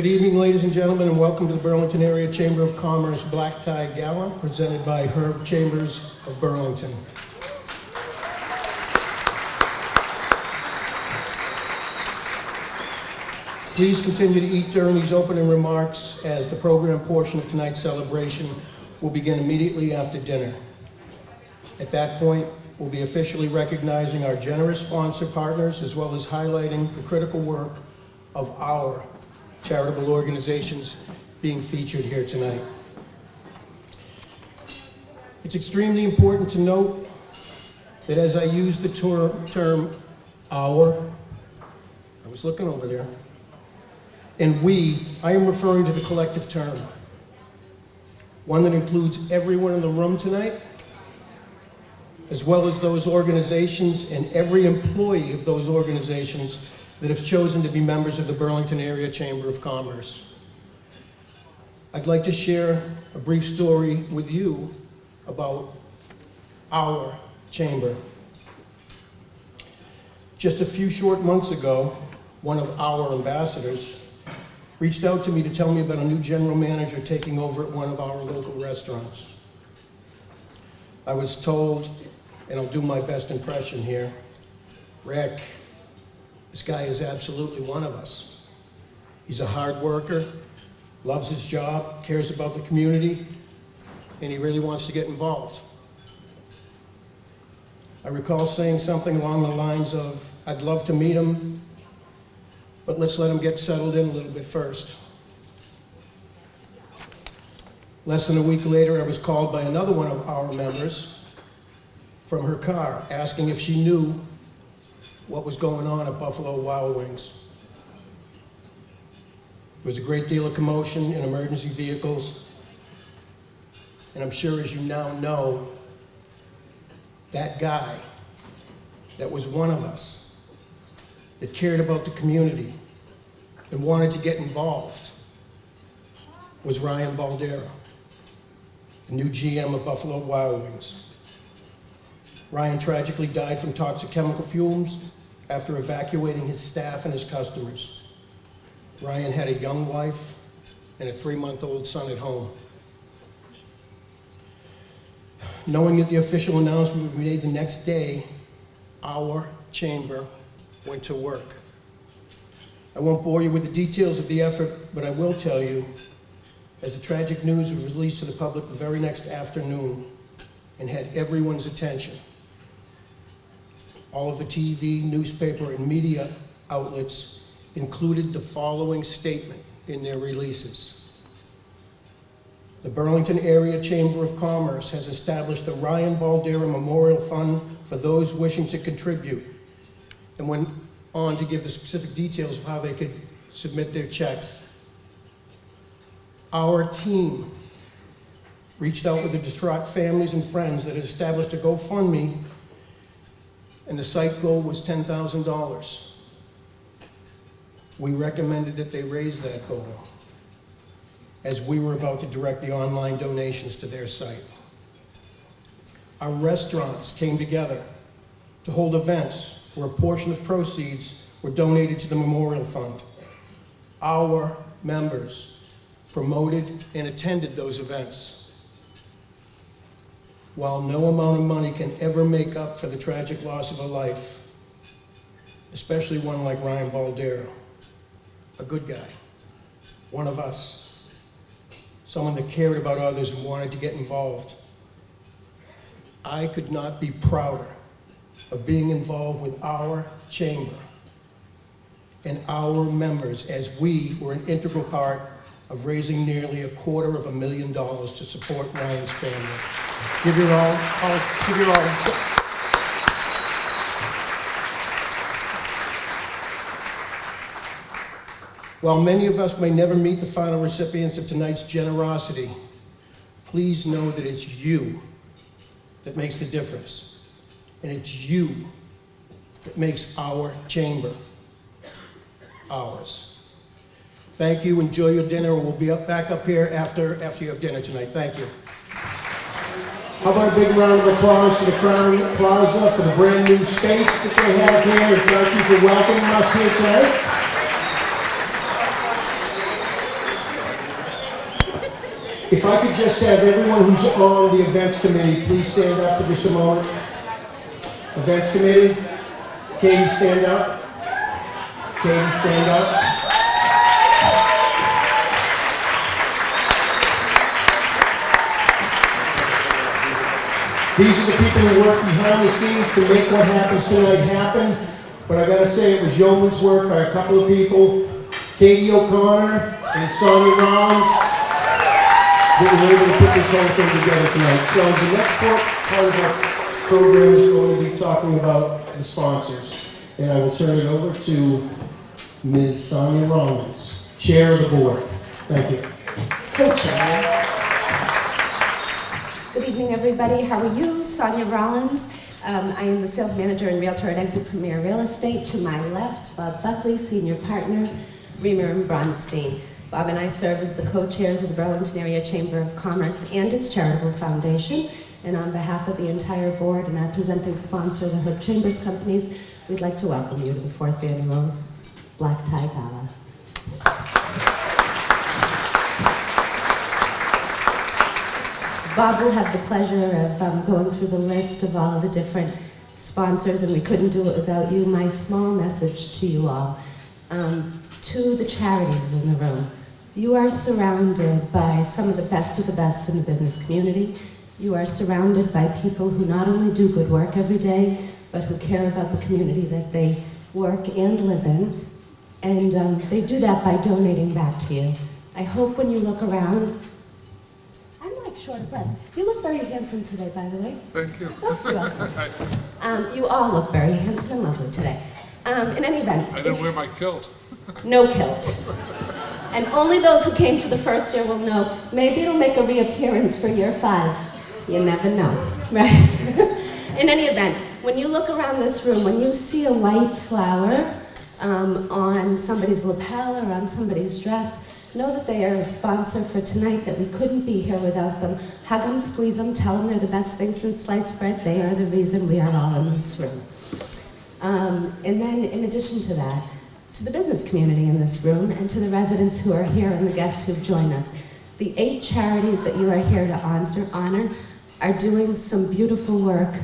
Good evening, ladies and gentlemen, and welcome to the Burlington Area Chamber of Commerce Black Tie Gala, presented by Herb Chambers of Burlington. Please continue to eat during these opening remarks, as the program portion of tonight's celebration will begin immediately after dinner. At that point, we'll be officially recognizing our generous sponsor partners, as well as highlighting the critical work of our charitable organizations being featured here tonight. It's extremely important to note that as I use the term our, I was looking over there, and we, I am referring to the collective term, one that includes everyone in the room tonight, as well as those organizations and every employee of those organizations that have chosen to be members of the Burlington Area Chamber of Commerce. I'd like to share a brief story with you about our chamber. Just a few short months ago, one of our ambassadors reached out to me to tell me about a new general manager taking over at one of our local restaurants. I was told, and I'll do my best impression here, Rick, this guy is absolutely one of us. He's a hard worker, loves his job, cares about the community, and he really wants to get involved. I recall saying something along the lines of, I'd love to meet him, but let's let him get settled in a little bit first. Less than a week later, I was called by another one of our members from her car, asking if she knew what was going on at Buffalo Wild Wings. There was a great deal of commotion in emergency vehicles, and I'm sure, as you now know, that guy that was one of us, that cared about the community and wanted to get involved, was Ryan Baldera, the new GM of Buffalo Wild Wings. Ryan tragically died from toxic chemical fumes after evacuating his staff and his customers. Ryan had a young wife and a 3-month-old son at home. Knowing that the official announcement would be made the next day, our chamber went to work. I won't bore you with the details of the effort, but I will tell you, as the tragic news was released to the public the very next afternoon and had everyone's attention, all of the TV, newspaper, and media outlets included the following statement in their releases. The Burlington Area Chamber of Commerce has established the Ryan Baldera Memorial Fund for those wishing to contribute, and went on to give the specific details of how they could submit their checks. Our team reached out with the distraught families and friends that had established a GoFundMe, and the site goal was $10,000. We recommended that they raise that goal, as we were about to direct the online donations to their site. Our restaurants came together to hold events where a portion of proceeds were donated to the Memorial Fund. Our members promoted and attended those events. While no amount of money can ever make up for the tragic loss of a life, especially one like Ryan Baldera, a good guy, one of us, someone that cared about others and wanted to get involved, I could not be prouder of being involved with our chamber and our members, as we were an integral part of raising nearly $250,000 to support Ryan's family. Give your all. Give your all. While many of us may never meet the final recipients of tonight's generosity, please know that it's you that makes the difference. And it's you that makes our chamber ours. Thank you. Enjoy your dinner. We'll be back up here after you have dinner tonight. Thank you. How about a big round of applause to the Crowne Plaza for the brand new space that they have here. Thank you for welcoming us here tonight. If I could just have everyone who's on the events committee, please stand up for just a moment. Events committee, Katie, stand up. Katie, stand up. These are the people who work behind the scenes to make what happens tonight happen. But I gotta say, it was yeoman's work by a couple of people, Katie O'Connor and Sonia Rollins, that were able to put this whole thing together tonight. So the next part of our program is going to be talking about the sponsors. And I will turn it over to Ms. Sonia Rollins, Chair of the Board. Thank you. Co-chair. Good evening, everybody. How are you? Sonia Rollins. I am the sales manager and realtor at Exit Premier Real Estate. To my left, Bob Buckley, senior partner, Reamer and Bronstein. Bob and I serve as the co-chairs of the Burlington Area Chamber of Commerce and its charitable foundation. And on behalf of the entire board and our presenting sponsor, the Herb Chambers Companies, we'd like to welcome you to the 4th Annual Black Tie Gala. Bob will have the pleasure of going through the list of all of the different sponsors, and we couldn't do it without you. My small message to you all, to the charities in the room. You are surrounded by some of the best in the business community. You are surrounded by people who not only do good work every day, but who care about the community that they work and live in. And they do that by donating back to you. I hope when you look around, short of breath. You look very handsome today, by the way. Thank you. Oh, you're welcome. You all look very handsome and lovely today. In any event. I didn't wear my kilt. No kilt. And only those who came to the first year will know, maybe it'll make a reappearance for year 5. You never know, right? In any event, when you look around this room, when you see a white flower on somebody's lapel or on somebody's dress, know that they are a sponsor for tonight, that we couldn't be here without them. Hug them, squeeze them, tell them they're the best thing since sliced bread. They are the reason we are all in this room. And then, in addition to that, to the business community in this room and to the residents who are here and the guests who've joined us. The 8 charities that you are here to honor are doing some beautiful work,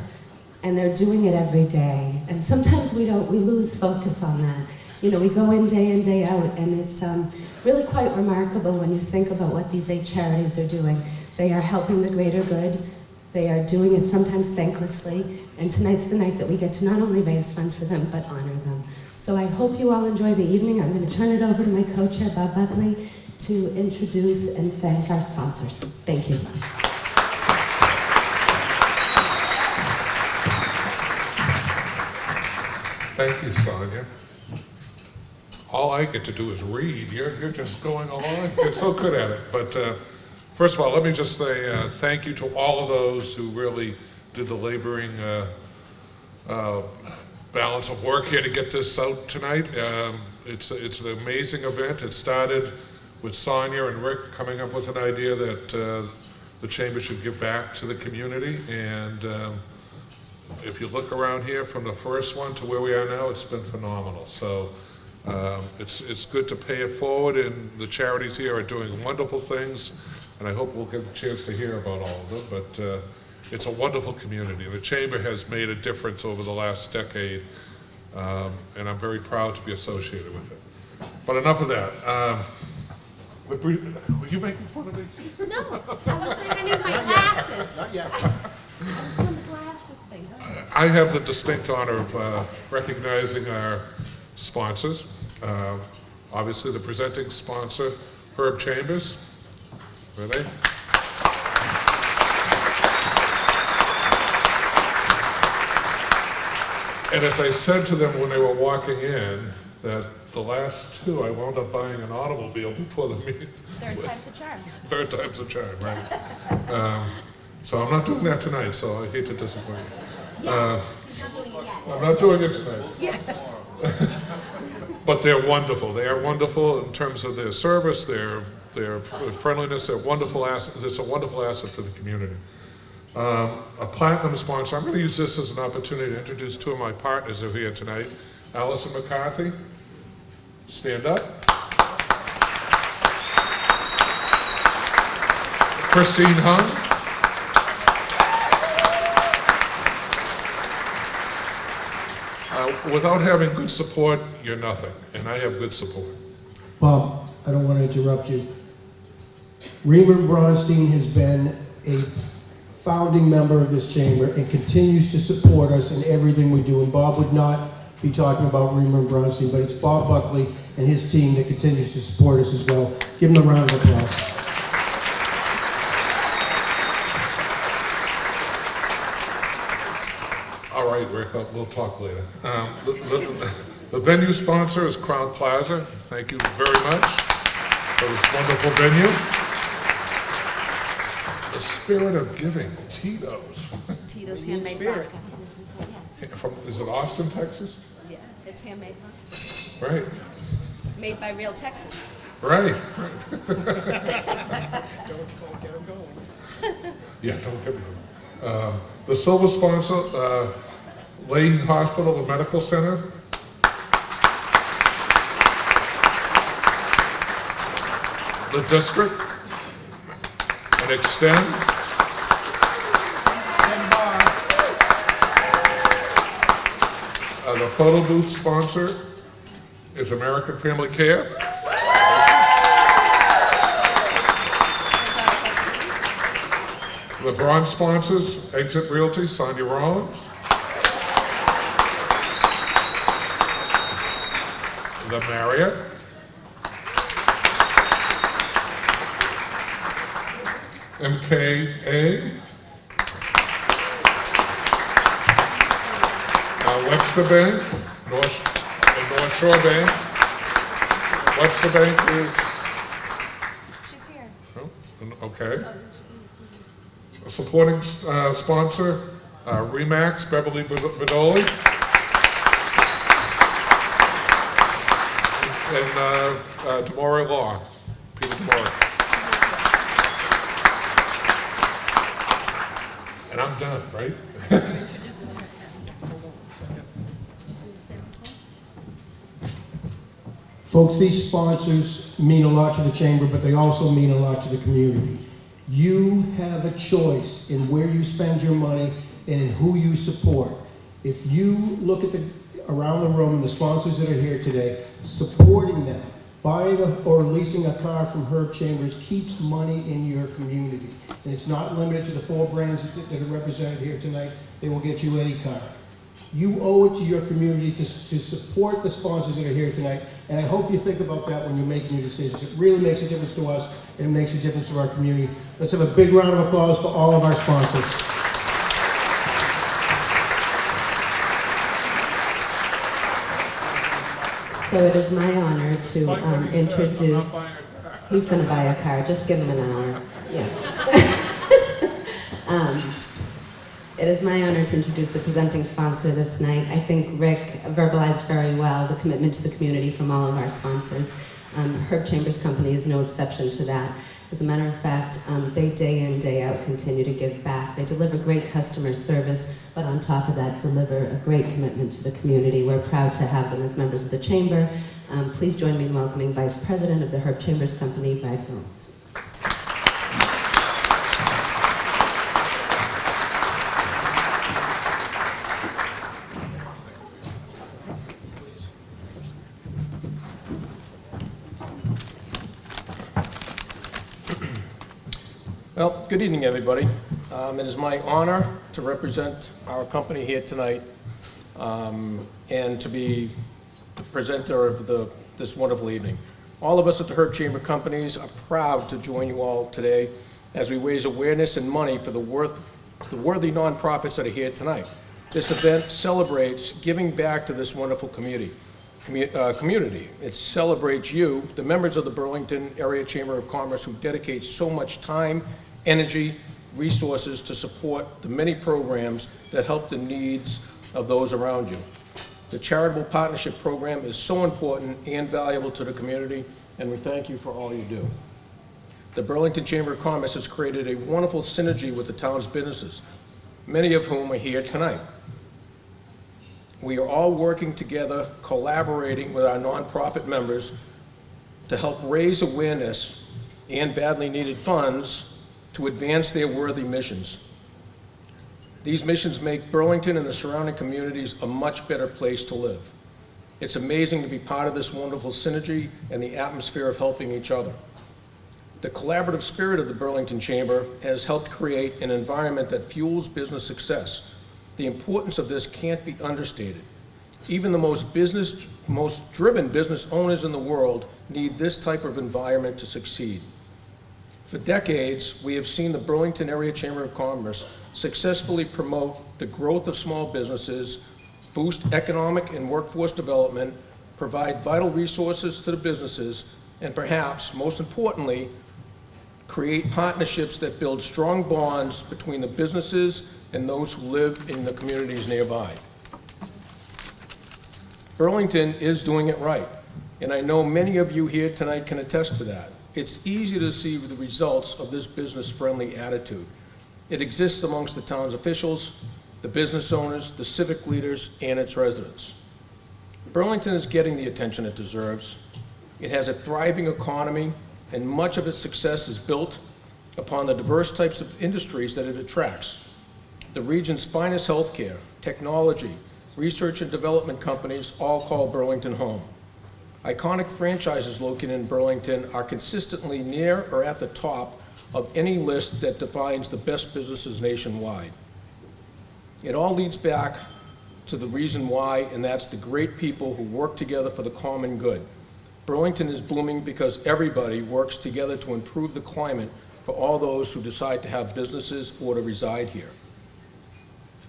and they're doing it every day. And sometimes we lose focus on that. You know, we go in day out, and it's really quite remarkable when you think about what these 8 charities are doing. They are helping the greater good. They are doing it sometimes thanklessly, and tonight's the night that we get to not only raise funds for them, but honor them. So I hope you all enjoy the evening. I'm going to turn it over to my co-chair, Bob Buckley, to introduce and thank our sponsors. Thank you. Thank you, Sonia. All I get to do is read. You're just going along. You're so good at it. But first of all, let me just say thank you to all of those who really did the laboring balance of work here to get this out tonight. It's an amazing event. It started with Sonia and Rick coming up with an idea that the Chamber should give back to the community. And if you look around here from the first one to where we are now, it's been phenomenal. So it's good to pay it forward, and the charities here are doing wonderful things, and I hope we'll get a chance to hear about all of them. But it's a wonderful community. The Chamber has made a difference over the last decade, and I'm very proud to be associated with it. But enough of that. Were you making fun of me? No, I was saying I need my glasses. Not yet. I was doing the glasses thing. I have the distinct honor of recognizing our sponsors. Obviously, the presenting sponsor, Herb Chambers. Where are they? And as I said to them when they were walking in, that the last 2, I wound up buying an automobile before the meeting. Third time's a charm. Third time's a charm, right? So I'm not doing that tonight, so I hate to disappoint you. I'm not doing it tonight. Yeah. But they're wonderful. They are wonderful in terms of their service, their friendliness, their wonderful assets. It's a wonderful asset for the community. A platinum sponsor. I'm going to use this as an opportunity to introduce 2 of my partners who are here tonight. Alison Mccarthy, stand up. Christine Hung. Without having good support, you're nothing, and I have good support. Bob, I don't want to interrupt you. Reamer Bronstein has been a founding member of this chamber and continues to support us in everything we do. And Bob would not be talking about Reamer Bronstein, but it's Bob Buckley and his team that continues to support us as well. Give them a round of applause. All right, Rick, we'll talk later. The venue sponsor is Crowne Plaza. Thank you very much for this wonderful venue. The spirit of giving, Tito's. Tito's handmade vodka. Yes. Is it Austin, Texas? Yeah, it's handmade vodka. Right, Made by real Texans. right. Don't get them going. Yeah, don't get me wrong. The silver sponsor, Leahy Hospital and Medical Center. The district, and Extend. The photo booth sponsor is American Family Care. The bronze sponsors, Exit Realty, Sonia Rollins. The Marriott. MKA. Webster Bank, North Shore Bank. Webster Bank is, She's here. oh, okay. A supporting sponsor, Remax, Beverly Bedoli. And Demore Law, Peter Demore. And I'm done, right? Folks, these sponsors mean a lot to the chamber, but they also mean a lot to the community. You have a choice in where you spend your money and in who you support. If you look at around the room and the sponsors that are here today, supporting them, buying or leasing a car from Herb Chambers keeps money in your community. And it's not limited to the 4 brands that are represented here tonight. They will get you any car. You owe it to your community to support the sponsors that are here tonight, and I hope you think about that when you're making your decisions. It really makes a difference to us, and it makes a difference to our community. Let's have a big round of applause for all of our sponsors. So it is my honor to introduce. He's going to buy a car. Just give him an hour. Yeah. It is my honor to introduce the presenting sponsor this night. I think Rick verbalized very well the commitment to the community from all of our sponsors. Herb Chambers Company is no exception to that. As a matter of fact, they day in, day out continue to give back. They deliver great customer service, but on top of that, deliver a great commitment to the community. We're proud to have them as members of the Chamber. Please join me in welcoming Vice President of the Herb Chambers Company, Brad Combs. Well, good evening, everybody. It is my honor to represent our company here tonight and to be the presenter of this wonderful evening. All of us at the Herb Chamber Companies are proud to join you all today as we raise awareness and money for the worthy nonprofits that are here tonight. This event celebrates giving back to this wonderful community. It celebrates you, the members of the Burlington Area Chamber of Commerce, who dedicate so much time, energy, resources to support the many programs that help the needs of those around you. The Charitable Partnership Program is so important and valuable to the community, and we thank you for all you do. The Burlington Chamber of Commerce has created a wonderful synergy with the town's businesses, many of whom are here tonight. We are all working together, collaborating with our nonprofit members to help raise awareness and badly needed funds to advance their worthy missions. These missions make Burlington and the surrounding communities a much better place to live. It's amazing to be part of this wonderful synergy and the atmosphere of helping each other. The collaborative spirit of the Burlington Chamber has helped create an environment that fuels business success. The importance of this can't be understated. Even the most driven business owners in the world need this type of environment to succeed. For decades, we have seen the Burlington Area Chamber of Commerce successfully promote the growth of small businesses, boost economic and workforce development, provide vital resources to the businesses, and perhaps, most importantly, create partnerships that build strong bonds between the businesses and those who live in the communities nearby. Burlington is doing it right, and I know many of you here tonight can attest to that. It's easy to see the results of this business-friendly attitude. It exists amongst the town's officials, the business owners, the civic leaders, and its residents. Burlington is getting the attention it deserves. It has a thriving economy, and much of its success is built upon the diverse types of industries that it attracts. The region's finest healthcare, technology, research and development companies all call Burlington home. Iconic franchises located in Burlington are consistently near or at the top of any list that defines the best businesses nationwide. It all leads back to the reason why, and that's the great people who work together for the common good. Burlington is booming because everybody works together to improve the climate for all those who decide to have businesses or to reside here.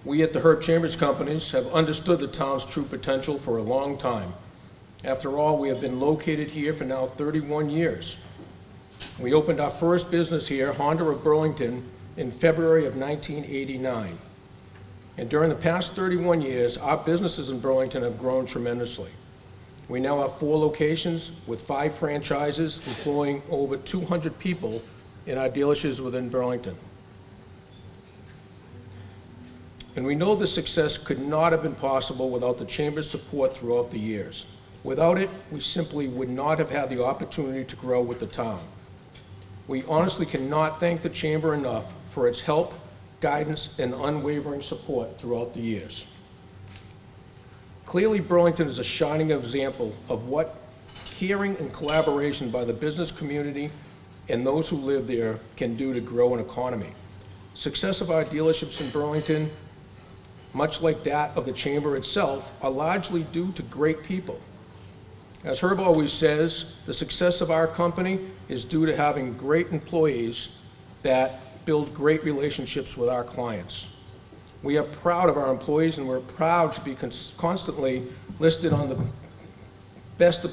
We at the Herb Chambers Companies have understood the town's true potential for a long time. After all, we have been located here for now 31 years. We opened our first business here, Honda of Burlington, in February of 1989. And during the past 31 years, our businesses in Burlington have grown tremendously. We now have 4 locations with 5 franchises employing over 200 people in our dealerships within Burlington. And we know this success could not have been possible without the Chamber's support throughout the years. Without it, we simply would not have had the opportunity to grow with the town. We honestly cannot thank the Chamber enough for its help, guidance, and unwavering support throughout the years. Clearly, Burlington is a shining example of what caring and collaboration by the business community and those who live there can do to grow an economy. Success of our dealerships in Burlington, much like that of the Chamber itself, are largely due to great people. As Herb always says, the success of our company is due to having great employees that build great relationships with our clients. We are proud of our employees, and we're proud to be constantly listed on the best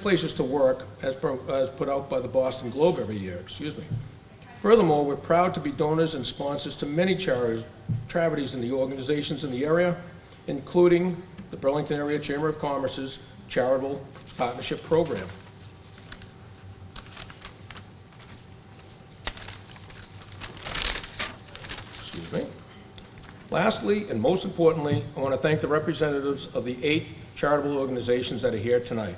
places to work as put out by the Boston Globe every year, Furthermore, we're proud to be donors and sponsors to many charities and the organizations in the area, including the Burlington Area Chamber of Commerce's Charitable Partnership Program. Excuse me. Lastly, and most importantly, I want to thank the representatives of the 8 charitable organizations that are here tonight.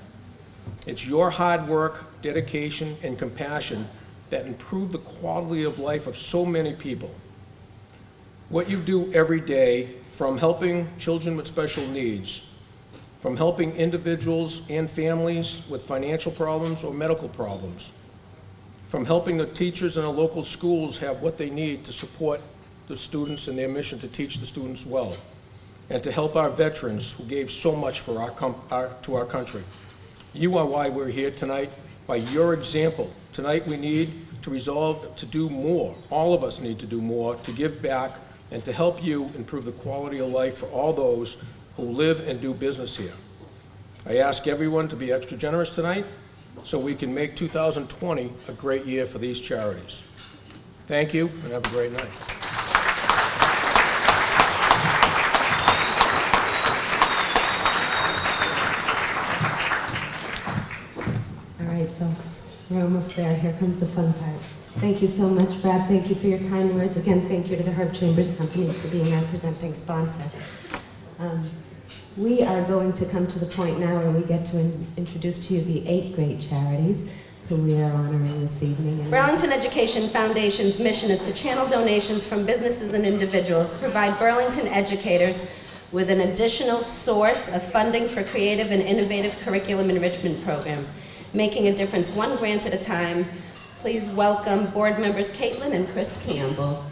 It's your hard work, dedication, and compassion that improve the quality of life of so many people. What you do every day, from helping children with special needs, from helping individuals and families with financial problems or medical problems, from helping the teachers in our local schools have what they need to support the students in their mission to teach the students well, and to help our veterans who gave so much for to our country. You are why we're here tonight. By your example, tonight we need to resolve to do more. All of us need to do more to give back and to help you improve the quality of life for all those who live and do business here. I ask everyone to be extra generous tonight so we can make 2020 a great year for these charities. Thank you, and have a great night. All right, folks, we're almost there. Here comes the fun part. Thank you so much, Brad. Thank you for your kind words. Again, thank you to the Herb Chambers Company for being our presenting sponsor. We are going to come to the point now where we get to introduce to you the 8 great charities. who we are honoring this evening. And Burlington Education Foundation's mission is to channel donations from businesses and individuals, provide Burlington educators with an additional source of funding for creative and innovative curriculum enrichment programs, making a difference one grant at a time. Please welcome board members Catelynn and Chris Campbell.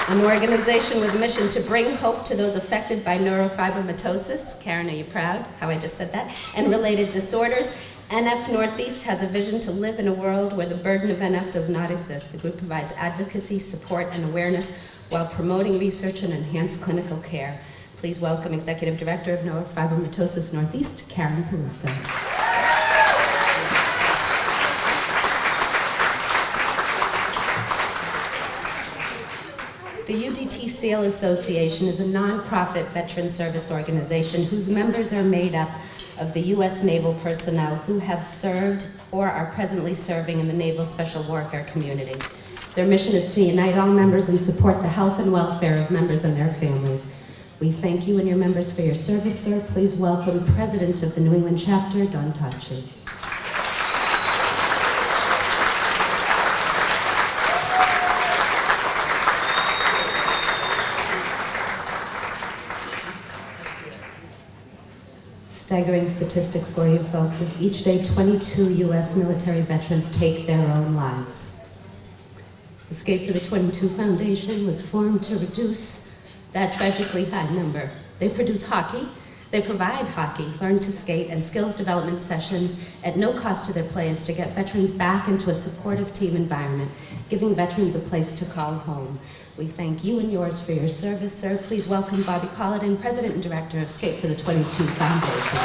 An organization with a mission to bring hope to those affected by neurofibromatosis. Karen, are you proud how I just said that? And related disorders. NF Northeast has a vision to live in a world where the burden of NF does not exist. The group provides advocacy, support, and awareness while promoting research and enhanced clinical care. Please welcome Executive Director of Neurofibromatosis Northeast, Karen Peluso. The UDT SEAL Association is a nonprofit veteran service organization whose members are made up of the U.S. naval personnel who have served or are presently serving in the naval special warfare community. Their mission is to unite all members and support the health and welfare of members and their families. We thank you and your members for your service, sir. Please welcome President of the New England Chapter, Don Tachi. Staggering statistic for you folks is each day 22 U.S. military veterans take their own lives. Escape for the 22 Foundation was formed to reduce that tragically high number. They produce hockey, they provide hockey, learn to skate, and skills development sessions at no cost to their players to get veterans back into a supportive team environment, giving veterans a place to call home. We thank you and yours for your service, sir. Please welcome Bobby Colladin, President and Director of Skate for the 22 Foundation.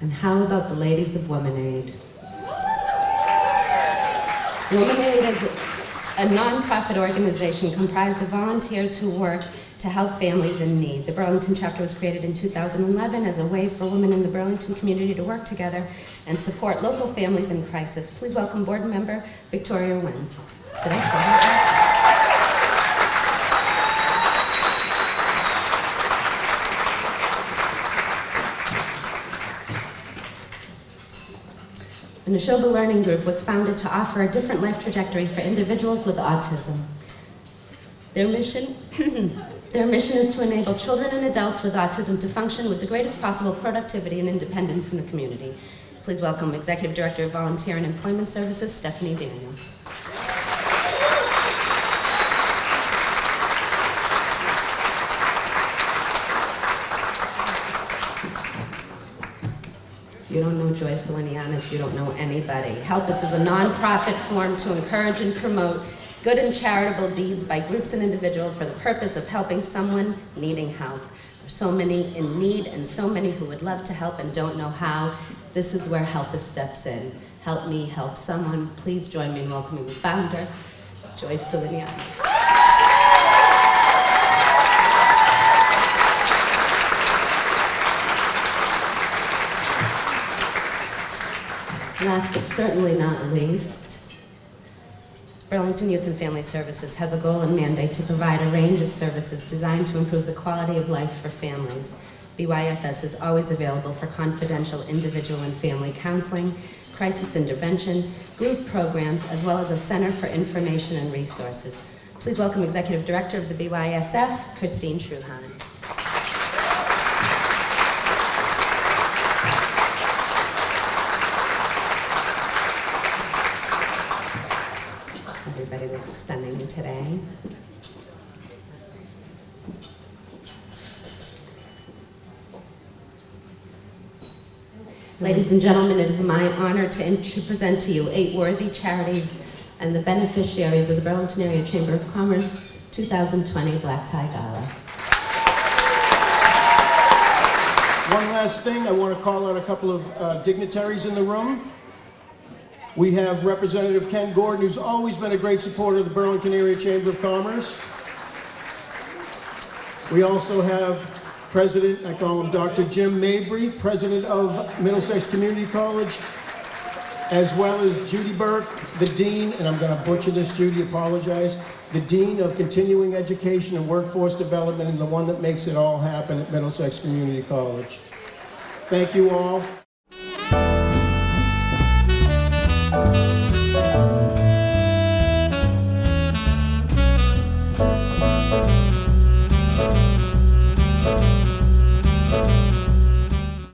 And how about the ladies of WomenAid? WomenAid is a nonprofit organization comprised of volunteers who work to help families in need. The Burlington chapter was created in 2011 as a way for women in the Burlington community to work together and support local families in crisis. Please welcome board member Victoria Nguyen. Did I say that? The Neshoba Learning Group was founded to offer a different life trajectory for individuals with autism. Their mission is to enable children and adults with autism to function with the greatest possible productivity and independence in the community. Please welcome Executive Director of Volunteer and Employment Services, Stephanie Daniels. If you don't know Joyce Delinianis, you don't know anybody. Help Us is a nonprofit formed to encourage and promote good and charitable deeds by groups and individuals for the purpose of helping someone needing help. There's so many in need and so many who would love to help and don't know how. This is where Help Us steps in. Help me help someone. Please join me in welcoming the founder, Joyce Delinianis. Last but certainly not least, Burlington Youth and Family Services has a goal and mandate to provide a range of services designed to improve the quality of life for families. BYFS is always available for confidential individual and family counseling, crisis intervention, group programs, as well as a center for information and resources. Please welcome Executive Director of the BYSF, Christine Shruhan. Everybody looks stunning today. Ladies and gentlemen, it is my honor to present to you 8 worthy charities and the beneficiaries of the Burlington Area Chamber of Commerce 2020 Black Tie Gala. One last thing, I want to call out a couple of dignitaries in the room. We have Representative Ken Gordon, who's always been a great supporter of the Burlington Area Chamber of Commerce. We also have President, I call him Dr. Jim Mabry, President of Middlesex Community College, as well as Judy Burke, the Dean, and I'm going to butcher this, Judy, apologize, the Dean of Continuing Education and Workforce Development, and the one that makes it all happen at Middlesex Community College. Thank you all.